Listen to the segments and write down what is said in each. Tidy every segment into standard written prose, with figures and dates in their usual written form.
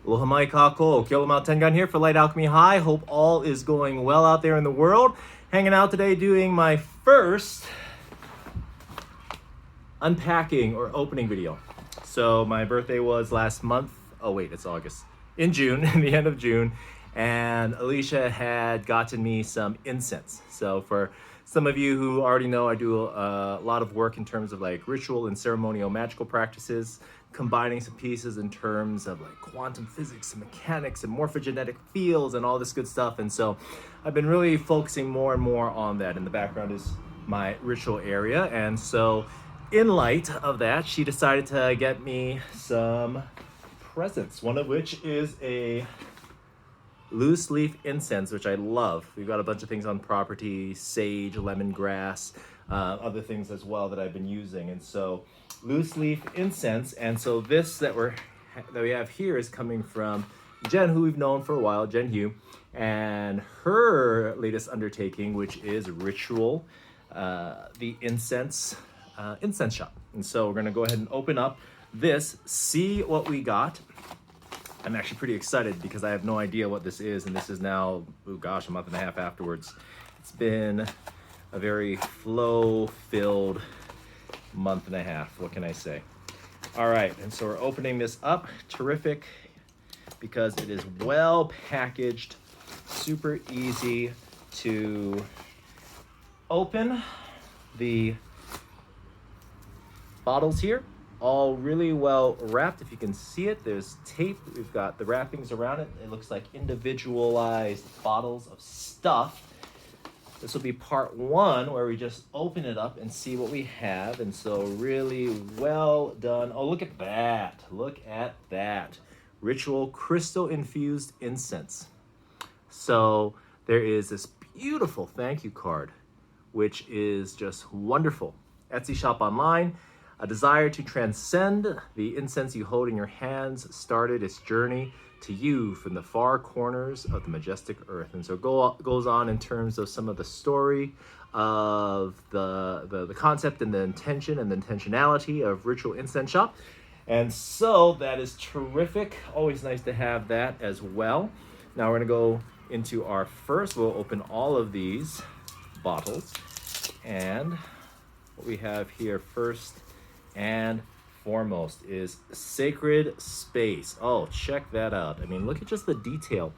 Aloha mai kako, Keola Tengan here for Light Alchemy High. Hope all is going well out there in the world. Hanging out today doing my first unpacking or opening video. So my birthday was last month. Oh wait, it's August. In June, in the end of June. And Alicia had gotten me some incense. So for some of you who already know, I do a lot of work in terms of like ritual and ceremonial magical practices, combining some pieces in terms of like quantum physics and mechanics and morphogenetic fields and all this good stuff. And so I've been really focusing more and more on that. In the background is my ritual area. And so in light of that, she decided to get me some presents, one of which is a loose leaf incense, which I love. We've got a bunch of things on property, sage, lemongrass, other things as well that I've been using. And so loose leaf incense. And so this that we have here is coming from Jen, who we've known for a while, Jen Hugh, and her latest undertaking, which is Ritual, the incense shop. And so we're gonna go ahead and open up this, see what we got. I'm actually pretty excited because I have no idea what this is, and this is now, oh gosh, a month and a half afterwards. It's been a very flow-filled month and a half, what can I say? All right, and so we're opening this up, terrific, because it is well packaged, super easy to open. The bottles here, all really well wrapped. If you can see it, there's tape. We've got the wrappings around it. It looks like individualized bottles of stuff. This will be part one where we just open it up and see what we have. And so really well done. Oh, look at that. Look at that. Ritual crystal infused incense. So there is this beautiful thank you card, which is just wonderful. Etsy shop online. A desire to transcend the incense you hold in your hands started its journey to you from the far corners of the majestic earth. And so it goes on in terms of some of the story of the concept and the intention and the intentionality of Ritual Incense Shop. And so that is terrific. Always nice to have that as well. Now we're gonna go into our first, we'll open all of these bottles. And what we have here first and foremost is Sacred Space. Oh, check that out. I mean, look at just the detail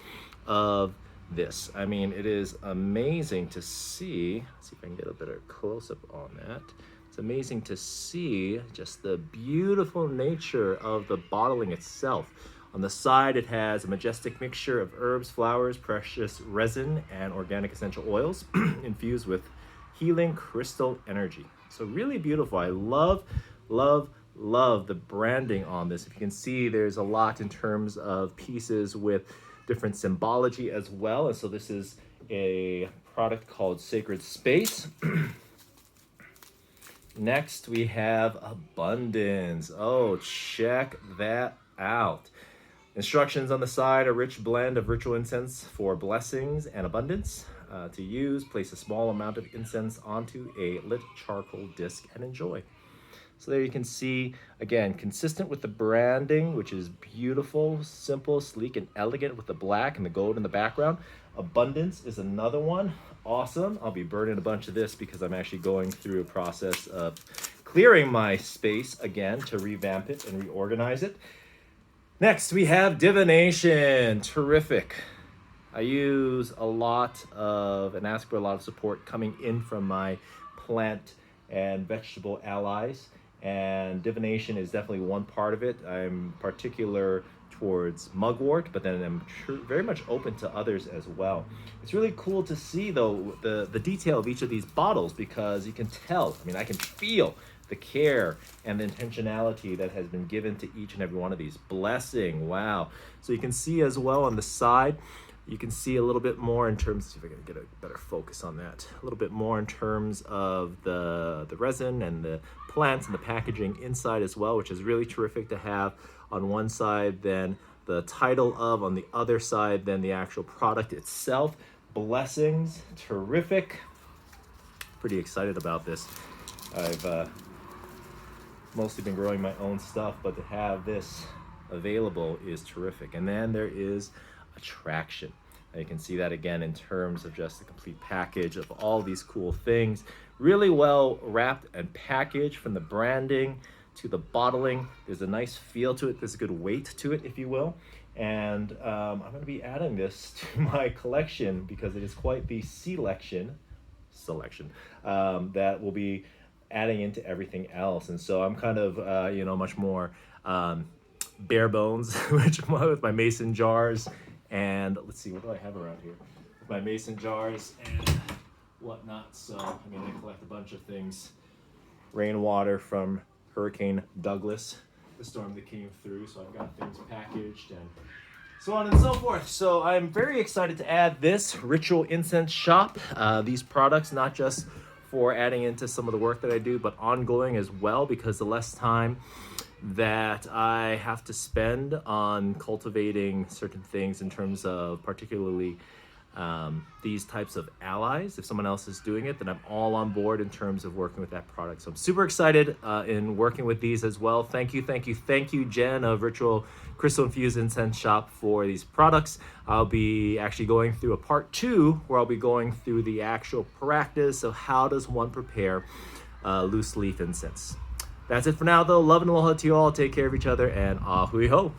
of this. I mean, it is amazing to see. Let's see if I can get a better close-up on that. It's amazing to see just the beautiful nature of the bottling itself. On the side, it has a majestic mixture of herbs, flowers, precious resin, and organic essential oils infused with healing crystal energy. So really beautiful. I love the branding on this. If you can see, there's a lot in terms of pieces with different symbology as well. And so this is a product called Sacred Space. Next, we have Abundance. Oh, check that out. Instructions on the side, a rich blend of ritual incense for blessings and abundance. To use, place a small amount of incense onto a lit charcoal disc and enjoy. So there you can see, again, consistent with the branding, which is beautiful, simple, sleek, and elegant with the black and the gold in the background. Abundance is another one. Awesome. I'll be burning a bunch of this because I'm actually going through a process of clearing my space again to revamp it and reorganize it. Next, we have Divination. Terrific. I use a lot of and ask for a lot of support coming in from my plant and vegetable allies, and divination is definitely one part of it. I'm particular towards mugwort, but then I'm very much open to others as well. It's really cool to see though the detail of each of these bottles, because you can tell, I mean, I can feel the care and the intentionality that has been given to each and every one of these. Blessing, wow. So you can see as well on the side, you can see a little bit more in terms, see if I can get a better focus on that, a little bit more in terms of the resin and the plants and the packaging inside as well, which is really terrific to have on one side, then the title of, on the other side, then the actual product itself. Blessings, terrific. Pretty excited about this. I've mostly been growing my own stuff, but to have this available is terrific. And then there is attraction. You can see that again in terms of just the complete package of all these cool things. Really well wrapped and packaged, from the branding to the bottling. There's a nice feel to it. There's a good weight to it, if you will. And I'm going to be adding this to my collection because it is quite the selection that will be adding into everything else. And so I'm kind of, much more bare bones with my mason jars. And let's see, what do I have around here? My mason jars and whatnot. So, I collect a bunch of things. Rainwater from Hurricane Douglas, the storm that came through. So I've got things packaged and so on and so forth. So I'm very excited to add this Ritual Incense Shop. These products, not just for adding into some of the work that I do, but ongoing as well, because the less time that I have to spend on cultivating certain things in terms of particularly these types of allies. If someone else is doing it, then I'm all on board in terms of working with that product. So I'm super excited in working with these as well. Thank you, Jen of Ritual Crystal Infused Incense Shop, for these products. I'll be actually going through a part 2 where I'll be going through the actual practice of how does one prepare loose leaf incense. That's it for now, though. Love and aloha to you all. Take care of each other, and ahui ho.